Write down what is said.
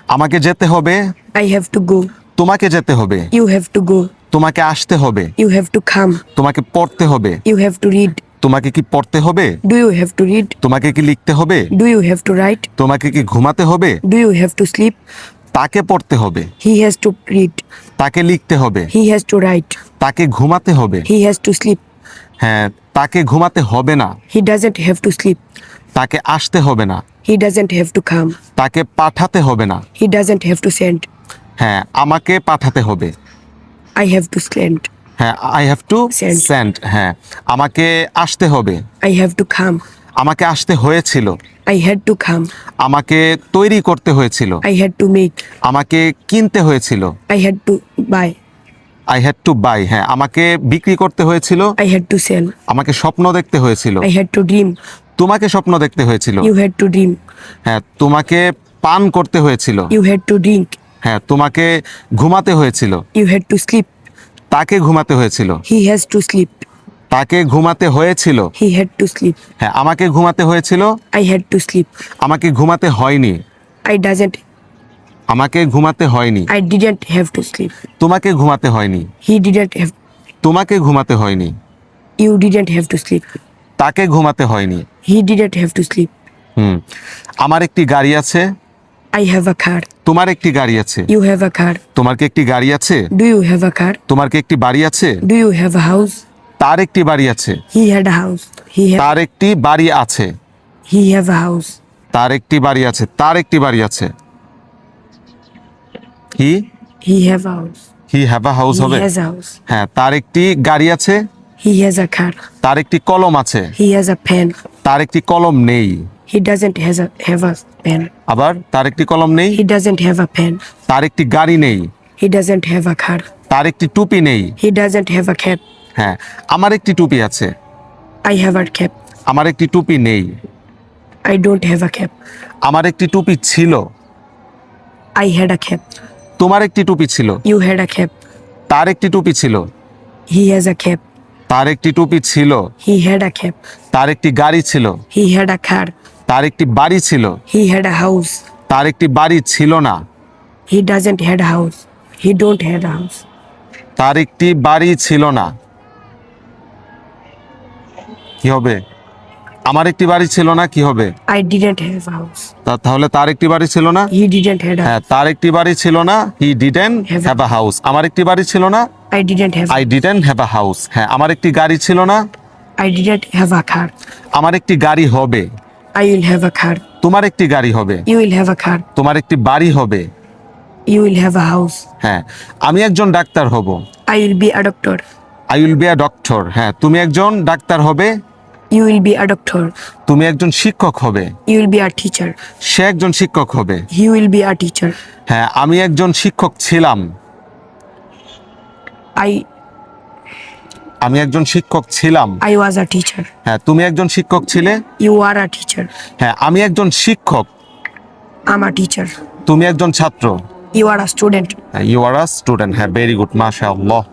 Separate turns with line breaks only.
আমাকে যেতে হবে।
I have to go.
তোমাকে যেতে হবে।
You have to go.
তোমাকে আসতে হবে।
You have to come.
তোমাকে পড়তে হবে।
You have to read.
তোমাকে কি পড়তে হবে?
Do you have to read?
তোমাকে কি লিখতে হবে?
Do you have to write?
তোমাকে কি ঘুমাতে হবে?
Do you have to sleep?
তাকে পড়তে হবে।
He has to read.
তাকে লিখতে হবে।
He has to write.
তাকে ঘুমাতে হবে।
He has to sleep.
হ্যাঁ, তাকে ঘুমাতে হবে না।
He doesn't have to sleep.
তাকে আসতে হবে না।
He doesn't have to come.
তাকে পাঠাতে হবে না।
He doesn't have to send.
হ্যাঁ, আমাকে পাঠাতে হবে।
I have to send.
হ্যাঁ, I have to
Send.
Send. হ্যাঁ, আমাকে আসতে হবে।
I have to come.
আমাকে আসতে হয়েছিল।
I had to come.
আমাকে তৈরি করতে হয়েছিল।
I had to make.
আমাকে কিনতে হয়েছিল।
I had to buy.
I had to buy. হ্যাঁ, আমাকে বিক্রি করতে হয়েছিল।
I had to sell.
আমাকে স্বপ্ন দেখতে হয়েছিল।
I had to dream.
তোমাকে স্বপ্ন দেখতে হয়েছিল।
You had to dream.
হ্যাঁ, তোমাকে পান করতে হয়েছিল।
You had to drink.
হ্যাঁ, তোমাকে ঘুমাতে হয়েছিল।
You had to sleep.
তাকে ঘুমাতে হয়েছিল।
He has to sleep.
তাকে ঘুমাতে হয়েছিল।
He had to sleep.
হ্যাঁ, আমাকে ঘুমাতে হয়েছিল।
I had to sleep.
আমাকে ঘুমাতে হয়নি।
I doesn't.
আমাকে ঘুমাতে হয়নি।
I didn't have to sleep.
তোমাকে ঘুমাতে হয়নি।
He didn't have.
তোমাকে ঘুমাতে হয়নি।
You didn't have to sleep.
তাকে ঘুমাতে হয়নি।
He didn't have to sleep.
আমার একটি গাড়ি আছে।
I have a car.
তোমার একটি গাড়ি আছে।
You have a car.
তোমার কি একটি গাড়ি আছে?
Do you have a car?
তোমার কি একটি বাড়ি আছে?
Do you have a house?
তার একটি বাড়ি আছে।
He had a house.
তার একটি বাড়ি আছে।
He have a house.
তার একটি বাড়ি আছে। তার একটি বাড়ি আছে। হি
have a house.
He have a house
He
হবে।
has a house.
হ্যাঁ, তার একটি গাড়ি আছে।
He has a car.
তার একটি কলম আছে।
He has a pen.
তার একটি কলম নেই।
He doesn't have a pen.
আবার তার একটি কলম নেই।
He doesn't have a pen.
তার একটি গাড়ি নেই।
He doesn't have a car.
তার একটি টুপি নেই।
He doesn't have a cap.
হ্যাঁ, আমার একটি টুপি আছে।
I have a cap.
আমার একটি টুপি নেই।
I don't have a cap.
আমার একটি টুপি ছিল।
I had a cap.
তোমার একটি টুপি ছিল।
You had a cap.
তার একটি টুপি ছিল।
He has a cap.
তার একটি টুপি ছিল।
He had a cap.
তার একটি গাড়ি ছিল।
He had a car.
তার একটি বাড়ি ছিল।
He had a house.
তার একটি বাড়ি ছিল না।
He doesn't had a house. He don't had a house.
তার একটি বাড়ি ছিল না। কি হবে? আমার একটি বাড়ি ছিল না, কি হবে?
I didn't have a house.
তাহলে তার একটি বাড়ি ছিল না।
He didn't had a
হ্যাঁ,
house.
তার একটি বাড়ি ছিল না। He didn't
Have a-
have a house. আমার একটি বাড়ি ছিল না।
I didn't have.
I didn't have a house. হ্যাঁ, আমার একটি গাড়ি ছিল না।
I didn't have a car.
আমার একটি গাড়ি হবে।
I will have a car.
তোমার একটি গাড়ি হবে।
You will have a car.
তোমার একটি বাড়ি হবে।
You will have a house.
হ্যাঁ, আমি একজন ডাক্তার হব।
I will be a doctor.
I will be a doctor. হ্যাঁ, তুমি একজন ডাক্তার হবে।
You will be a doctor.
তুমি একজন শিক্ষক হবে।
You will be a teacher.
সে একজন শিক্ষক হবে।
He will be a teacher.
হ্যাঁ, আমি একজন শিক্ষক ছিলাম। আমি একজন শিক্ষক ছিলাম।
I was a teacher.
হ্যাঁ, তুমি একজন শিক্ষক ছিলে।
You are a teacher.
হ্যাঁ, আমি একজন শিক্ষক।
I'm a teacher.
তুমি একজন ছাত্র।
You are a student.
You are a student. হ্যাঁ, ভেরি গুড, মাশাআল্লাহ।